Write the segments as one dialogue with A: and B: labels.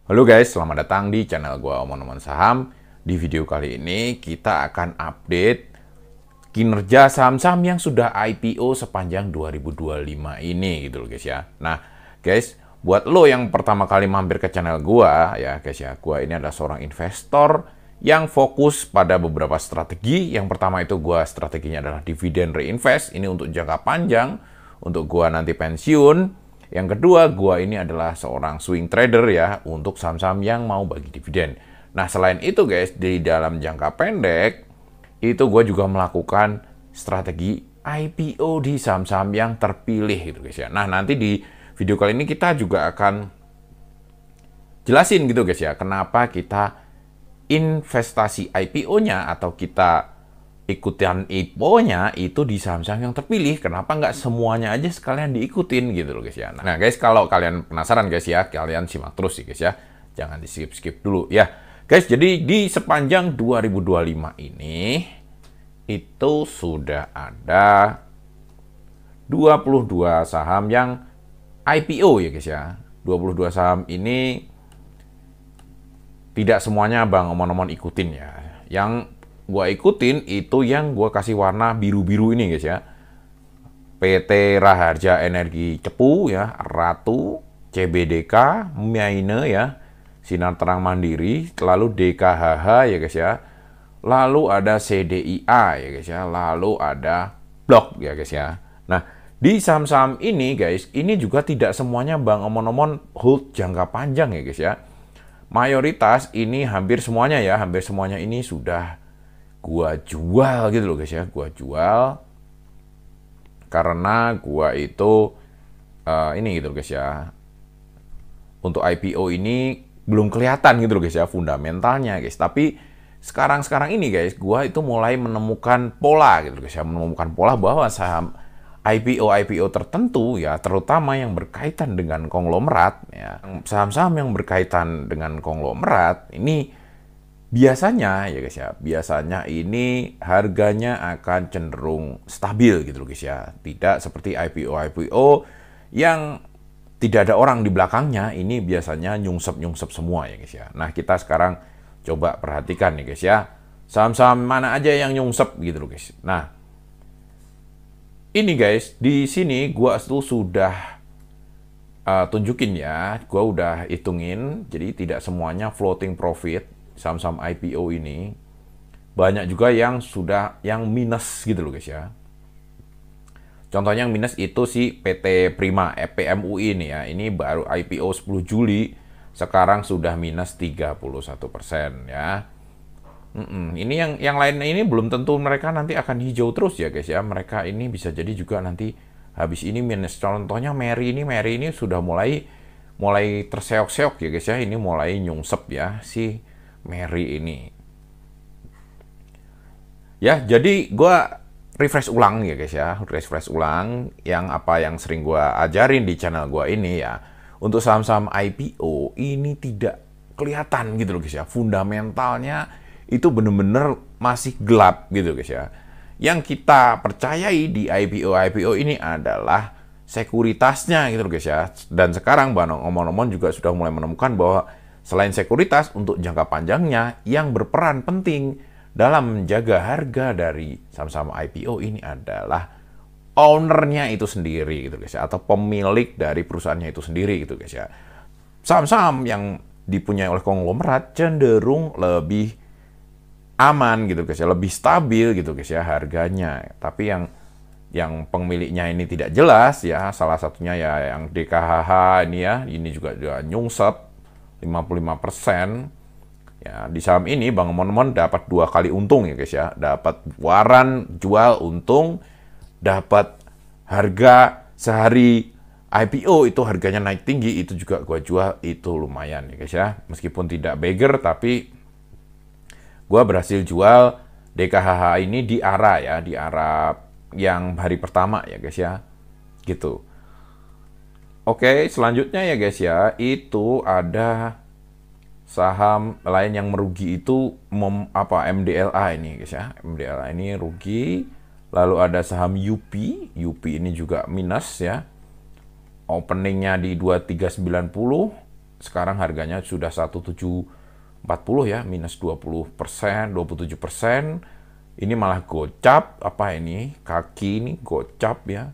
A: Halo guys, selamat datang di channel gua Omong-Omong Saham. Di video kali ini kita akan update kinerja saham-saham yang sudah IPO sepanjang 2025 ini gitu loh guys ya. Nah, guys, buat lo yang pertama kali mampir ke channel gua ya guys ya, gua ini adalah seorang investor yang fokus pada beberapa strategi. Yang pertama itu gua strateginya adalah dividen reinvest, ini untuk jangka panjang, untuk gua nanti pensiun. Yang kedua, gua ini adalah seorang swing trader ya, untuk saham-saham yang mau bagi dividen. Nah, selain itu guys, di dalam jangka pendek, itu gua juga melakukan strategi IPO di saham-saham yang terpilih gitu guys ya. Nah, nanti di video kali ini kita juga akan jelasin gitu guys ya, kenapa kita investasi IPO-nya atau kita ikutan IPO-nya itu di saham-saham yang terpilih. Kenapa nggak semuanya aja sekalian diikutin gitu loh guys ya. Nah guys, kalau kalian penasaran guys ya, kalian simak terus sih guys ya. Jangan di skip-skip dulu ya. Guys, jadi di sepanjang 2025 ini itu sudah ada 22 saham yang IPO ya guys ya. 22 saham ini tidak semuanya Bang Omon-Omon ikutin ya. Yang gua ikutin itu yang gua kasih warna biru-biru ini guys ya. PT Raharja Energi Cepu ya, Ratu, CBDK, Maine ya, Sinar Terang Mandiri, lalu DKHH ya guys ya. Lalu ada CDIA ya guys ya, lalu ada Blok ya guys ya. Nah, di saham-saham ini guys, ini juga tidak semuanya Bang Omon-Omon hold jangka panjang ya guys ya. Mayoritas ini hampir semuanya ya, hampir semuanya ini sudah gua jual gitu loh guys ya. Gua jual karena gua itu ini gitu loh guys ya, untuk IPO ini belum kelihatan gitu loh guys ya fundamentalnya guys. Tapi sekarang ini guys, gua itu mulai menemukan pola gitu loh guys ya, menemukan pola bahwa saham IPO tertentu ya, terutama yang berkaitan dengan konglomerat ya, saham-saham yang berkaitan dengan konglomerat ini biasanya ya guys ya, biasanya ini harganya akan cenderung stabil gitu loh guys ya. Tidak seperti IPO yang tidak ada orang di belakangnya, ini biasanya nyungsep semua ya guys ya. Nah, kita sekarang coba perhatikan nih guys ya, saham-saham mana aja yang nyungsep gitu loh guys. Nah, ini guys, di sini gua tuh sudah tunjukin ya, gua udah hitungin, jadi tidak semuanya floating profit. Saham-saham IPO ini banyak juga yang sudah yang minus gitu loh guys ya. Contohnya yang minus itu si PT Prima PMUI ini ya. Ini baru IPO 10 Juli, sekarang sudah minus 31% ya. Ini yang lain ini belum tentu mereka nanti akan hijau terus ya guys ya. Mereka ini bisa jadi juga nanti habis ini minus. Contohnya Mary ini sudah mulai terseok-seok ya guys ya. Ini mulai nyungsep ya si Mary ini. Ya, jadi gue refresh ulang ya guys ya. Refresh ulang yang sering gue ajarin di channel gue ini ya. Untuk saham-saham IPO ini tidak kelihatan gitu loh guys ya. Fundamentalnya itu bener-bener masih gelap gitu guys ya. Yang kita percayai di IPO ini adalah sekuritasnya gitu loh guys ya. Dan sekarang Bang Omon-Omon juga sudah mulai menemukan bahwa selain sekuritas, untuk jangka panjangnya yang berperan penting dalam menjaga harga dari saham-saham IPO ini adalah ownernya itu sendiri gitu guys ya, atau pemilik dari perusahaannya itu sendiri gitu guys ya. Saham-saham yang dipunyai oleh konglomerat cenderung lebih aman gitu guys ya, lebih stabil gitu guys ya harganya. Tapi yang pemiliknya ini tidak jelas ya, salah satunya ya yang DKHH ini ya, ini juga nyungsep 55%. Ya, di saham ini Bang Omon dapat 2 kali untung ya guys ya. Dapat waran jual untung, dapat harga sehari IPO itu harganya naik tinggi, itu juga gua jual, itu lumayan ya guys ya. Meskipun tidak beggar, tapi gua berhasil jual DKHH ini di ARA ya, di ARA yang hari pertama ya guys ya. Gitu. Oke, selanjutnya ya guys ya, itu ada saham lain yang merugi itu MDLA ini guys ya. MDLA ini rugi. Lalu ada saham UP ini juga minus ya. Openingnya di 2390, sekarang harganya sudah 1740 ya, minus 20%, 27%. Ini malah gocap, apa ini? Kaki ini gocap ya.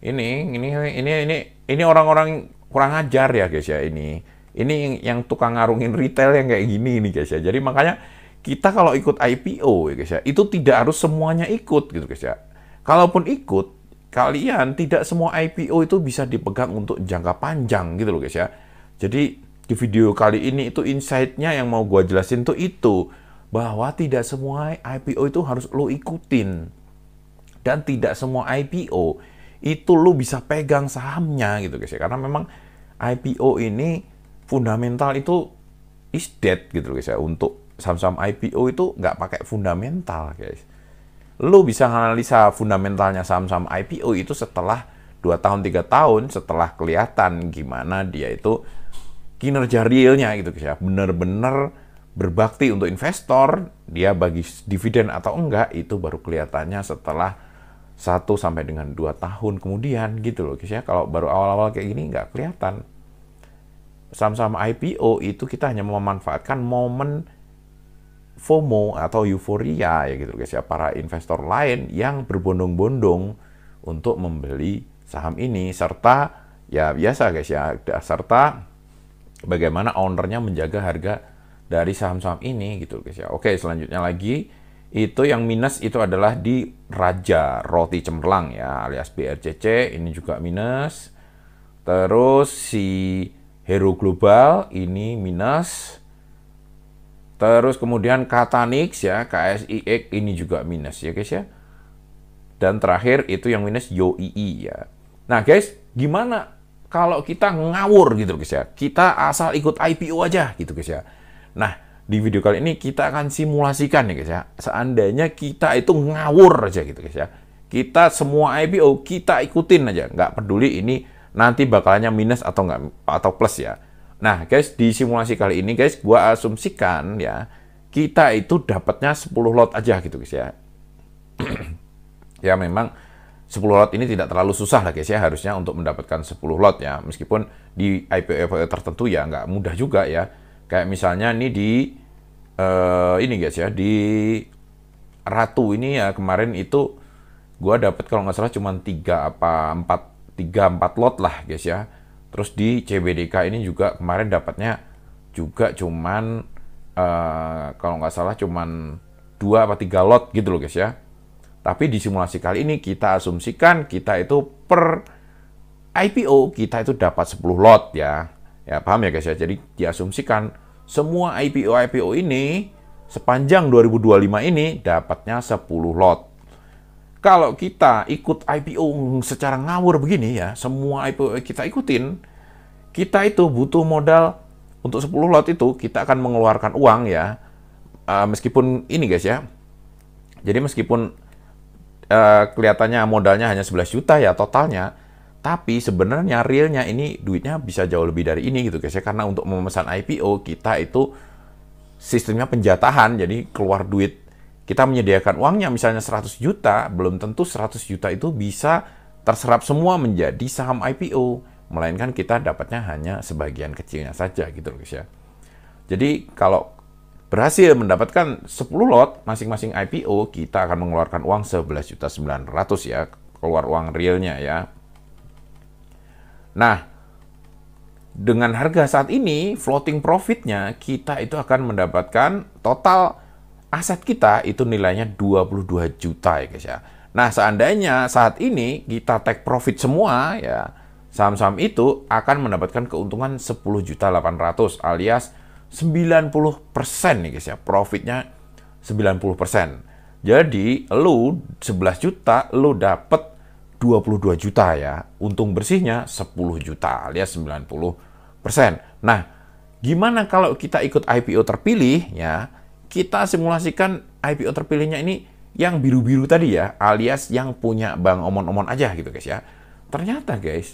A: Ini orang-orang kurang ajar ya guys ya ini. Ini yang tukang ngarungin retail yang kayak gini nih guys ya. Jadi makanya kita kalau ikut IPO ya guys ya, itu tidak harus semuanya ikut gitu guys ya. Kalaupun ikut, kalian tidak semua IPO itu bisa dipegang untuk jangka panjang gitu loh guys ya. Jadi di video kali ini itu insight-nya yang mau gua jelasin tuh itu, bahwa tidak semua IPO itu harus lo ikutin. Dan tidak semua IPO itu lo bisa pegang sahamnya gitu guys ya. Karena memang IPO ini fundamental itu is dead gitu guys ya. Untuk saham-saham IPO itu nggak pakai fundamental guys. Lo bisa analisa fundamentalnya saham-saham IPO itu setelah 2 tahun 3 tahun setelah kelihatan gimana dia itu kinerja realnya gitu guys ya. Bener-bener berbakti untuk investor, dia bagi dividen atau enggak, itu baru kelihatannya setelah 1 sampai dengan 2 tahun kemudian gitu loh guys ya. Kalau baru awal-awal kayak gini nggak kelihatan. Saham-saham IPO itu kita hanya memanfaatkan momen FOMO atau euforia ya gitu guys ya. Para investor lain yang berbondong-bondong untuk membeli saham ini, serta ya biasa guys ya, serta bagaimana ownernya menjaga harga dari saham-saham ini gitu guys ya. Oke, selanjutnya lagi itu yang minus itu adalah di Raja Roti Cemerlang ya, alias BRCC, ini juga minus. Terus si Hero Global ini minus. Terus kemudian Katanix ya, KSIX ini juga minus ya guys ya. Dan terakhir itu yang minus YOII ya. Nah guys, gimana kalau kita ngawur gitu guys ya? Kita asal ikut IPO aja gitu guys ya. Nah, di video kali ini kita akan simulasikan nih guys ya. Seandainya kita itu ngawur aja gitu guys ya. Kita semua IPO kita ikutin aja, nggak peduli ini nanti bakalannya minus atau nggak atau plus ya. Nah, guys, di simulasi kali ini guys, gua asumsikan ya, kita itu dapatnya 10 lot aja gitu guys ya. Ya memang 10 lot ini tidak terlalu susah lah guys ya, harusnya untuk mendapatkan 10 lot ya. Meskipun di IPO tertentu ya nggak mudah juga ya. Kayak misalnya ini di ini guys ya, di Ratu ini ya kemarin itu gua dapat kalau nggak salah cuma 3-4 lot lah guys ya. Terus di CBDK ini juga kemarin dapatnya juga cuman kalau nggak salah cuman 2 apa 3 lot gitu loh guys ya. Tapi di simulasi kali ini kita asumsikan kita itu per IPO kita itu dapat 10 lot ya. Ya, paham ya guys ya? Jadi diasumsikan semua IPO ini sepanjang 2025 ini dapatnya 10 lot. Kalau kita ikut IPO secara ngawur begini ya, semua IPO kita ikutin, kita itu butuh modal untuk 10 lot itu, kita akan mengeluarkan uang ya. Meskipun ini guys ya, jadi meskipun kelihatannya modalnya hanya 11 juta ya totalnya, tapi sebenarnya realnya ini duitnya bisa jauh lebih dari ini gitu guys ya. Karena untuk memesan IPO kita itu sistemnya penjatahan, jadi keluar duit. Kita menyediakan uangnya misalnya 100 juta, belum tentu 100 juta itu bisa terserap semua menjadi saham IPO. Melainkan kita dapatnya hanya sebagian kecilnya saja gitu guys ya. Jadi kalau berhasil mendapatkan 10 lot masing-masing IPO, kita akan mengeluarkan uang 11.900.000 ya, keluar uang realnya ya. Nah, dengan harga saat ini, floating profitnya, kita itu akan mendapatkan total aset kita itu nilainya 22 juta ya guys ya. Nah, seandainya saat ini kita take profit semua ya, saham-saham itu akan mendapatkan keuntungan 10.800.000 alias 90% nih guys ya. Profitnya 90%. Jadi, lu 11 juta, lu dapet 22 juta ya. Untung bersihnya 10 juta alias 90%. Nah, gimana kalau kita ikut IPO terpilih ya? Kita simulasikan IPO terpilihnya ini yang biru-biru tadi ya, alias yang punya Bang Omon-Omon aja gitu guys ya. Ternyata guys,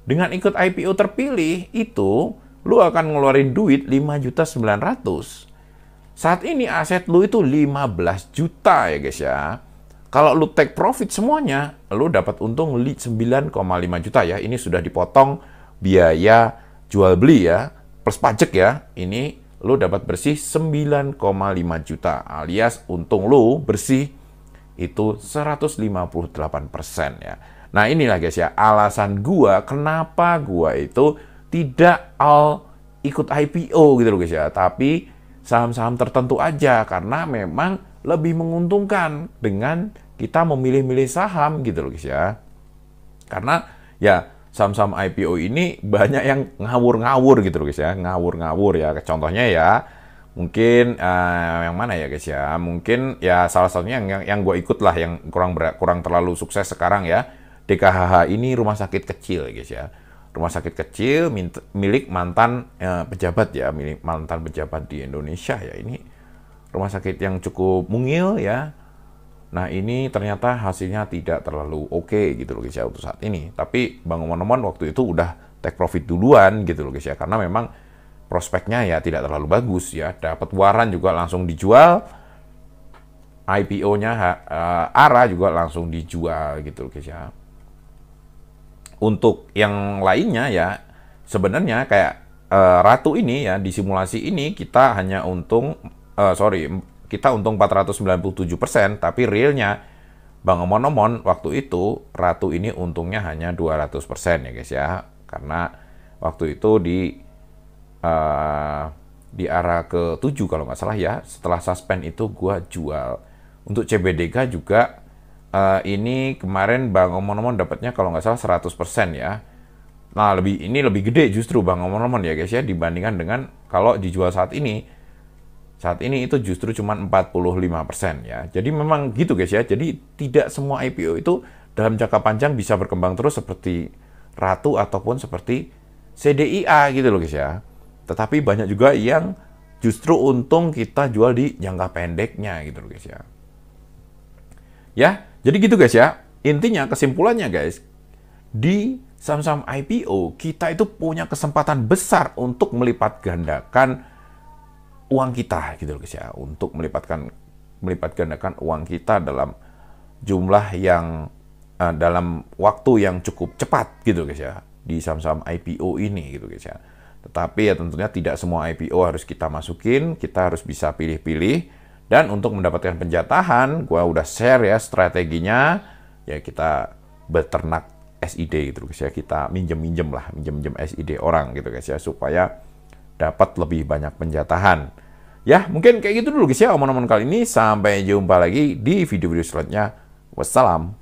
A: dengan ikut IPO terpilih itu lu akan ngeluarin duit 5.900.000. Saat ini aset lu itu 15 juta ya guys ya. Kalau lu take profit semuanya, lu dapat untung 9,5 juta ya. Ini sudah dipotong biaya jual beli ya. plus pajak ya, ini lo dapat bersih 9,5 juta, alias untung lo bersih itu 158% ya. Nah inilah guys ya, alasan gua kenapa gua itu tidak ikut IPO gitu loh guys ya, tapi saham-saham tertentu aja, karena memang lebih menguntungkan dengan kita memilih-milih saham gitu loh guys ya. Karena ya saham-saham IPO ini banyak yang ngawur-ngawur gitu loh guys ya, ngawur-ngawur ya. Contohnya ya mungkin yang mana ya guys ya, mungkin ya salah satunya yang gue ikut lah, yang kurang terlalu sukses sekarang ya, DKHH ini rumah sakit kecil guys ya. Rumah sakit kecil milik mantan pejabat ya, milik mantan pejabat di Indonesia ya. Ini rumah sakit yang cukup mungil ya. Nah ini ternyata hasilnya tidak terlalu oke gitu loh guys ya untuk saat ini. Tapi Bang Omon waktu itu udah take profit duluan gitu loh guys ya, karena memang prospeknya ya tidak terlalu bagus ya. Dapat waran juga langsung dijual, IPO-nya ARA juga langsung dijual gitu loh guys ya. Untuk yang lainnya ya, sebenarnya kayak Ratu ini ya, di simulasi ini kita hanya untung, kita untung 497%, tapi realnya Bang Omon waktu itu Ratu ini untungnya hanya 200% ya guys ya. Karena waktu itu di arah ke-7 kalau nggak salah ya, setelah suspend itu gua jual. Untuk CBDK juga ini kemarin Bang Omon dapatnya kalau nggak salah 100% ya. Nah, ini lebih gede justru Bang Omon ya guys ya, dibandingkan dengan kalau dijual saat ini. Saat ini itu justru cuma 45% ya. Jadi memang gitu guys ya. Jadi tidak semua IPO itu dalam jangka panjang bisa berkembang terus seperti Ratu ataupun seperti CDIA gitu loh guys ya. Tetapi banyak juga yang justru untung kita jual di jangka pendeknya gitu loh guys ya. Ya, jadi gitu guys ya. Intinya kesimpulannya guys, di saham-saham IPO kita itu punya kesempatan besar untuk melipat gandakan uang kita gitu loh guys ya. Untuk melipat gandakan uang kita dalam jumlah yang dalam waktu yang cukup cepat gitu guys ya, di saham-saham IPO ini gitu guys ya. Tetapi ya tentunya tidak semua IPO harus kita masukin, kita harus bisa pilih-pilih. Dan untuk mendapatkan penjatahan, gua udah share ya strateginya, ya kita beternak SID gitu guys ya, kita minjem SID orang gitu guys ya, supaya dapat lebih banyak penjatahan. Ya mungkin kayak gitu dulu guys ya omong-omong kali ini, sampai jumpa lagi di video-video selanjutnya. Wassalam.